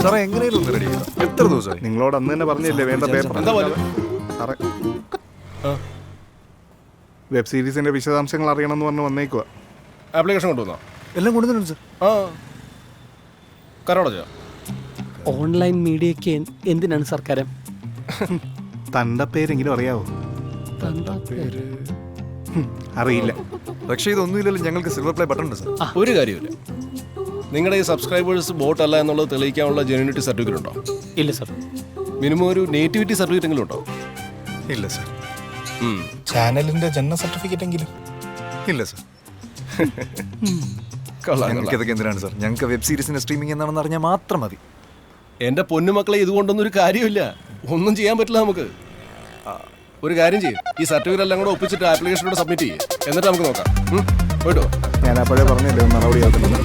സാറേ എങ്ങനെയും ഒന്ന് റെഡി ചെയ്തോ. എത്ര ദിവസമായി? നിങ്ങളോട് അന്ന് തന്നെ പറഞ്ഞില്ലേ വേണ്ട പേപ്പർ. സാറേ വെബ് സീരീസിന്റെ വിശദാംശങ്ങൾ അറിയണമെന്ന് പറഞ്ഞ് വന്നേക്കുക. ആപ്ലിക്കേഷൻ കൊണ്ടുവന്നോ? എല്ലാം കൊണ്ടുവന്നു സാർ. കരോടോ ഓൺലൈൻ മീഡിയക്ക് എന്തിനാണ് സർക്കാർ? തന്റെ പേരെങ്കിലും അറിയാവോ? അറിയില്ല. പക്ഷേ ഇതൊന്നുമില്ലല്ലോ, ഞങ്ങൾക്ക് സിൽവർ പ്ലേ ബട്ടൺ ഉണ്ട് സാർ. ഒരു കാര്യമില്ല. നിങ്ങളുടെ ഈ സബ്സ്ക്രൈബേഴ്സ് ബോട്ട് അല്ല എന്നുള്ളത് തെളിയിക്കാനുള്ള ജെന്യൂനിറ്റി സർട്ടിഫിക്കറ്റ് ഉണ്ടോ? ഇല്ല സാർ. മിനിമം ഒരു നേറ്റിവിറ്റി സർട്ടിഫിക്കറ്റ് എങ്കിലും ഉണ്ടോ? ഇല്ല സാർ. ചാനലിന്റെ ജനന സർട്ടിഫിക്കറ്റ് എങ്കിലും ഇല്ല സാർ. ഞങ്ങൾക്ക് ഇതൊക്കെ എന്തിനാണ് സാർ? ഞങ്ങൾക്ക് വെബ് സീരീസിന്റെ സ്ട്രീമിംഗ് എന്താണെന്ന് അറിഞ്ഞാൽ മാത്രം മതി. എന്റെ പൊന്നുമക്കളെ, ഇതുകൊണ്ടൊന്നും ഒരു കാര്യമില്ല. ഒന്നും ചെയ്യാൻ പറ്റില്ല നമുക്ക്. ഒരു കാര്യം ചെയ്യും, ഈ സർട്ടിഫിക്കറ്റ് എല്ലാം കൂടെ ഒപ്പിച്ചിട്ട് ആപ്ലിക്കേഷനോട് സബ്മിറ്റ് ചെയ്യും. എന്നിട്ട് നമുക്ക് നോക്കാം. പോയിട്ടോ. ഞാൻ അപ്പോഴേ പറഞ്ഞില്ലേ നടപടി ആക്കുന്നത്.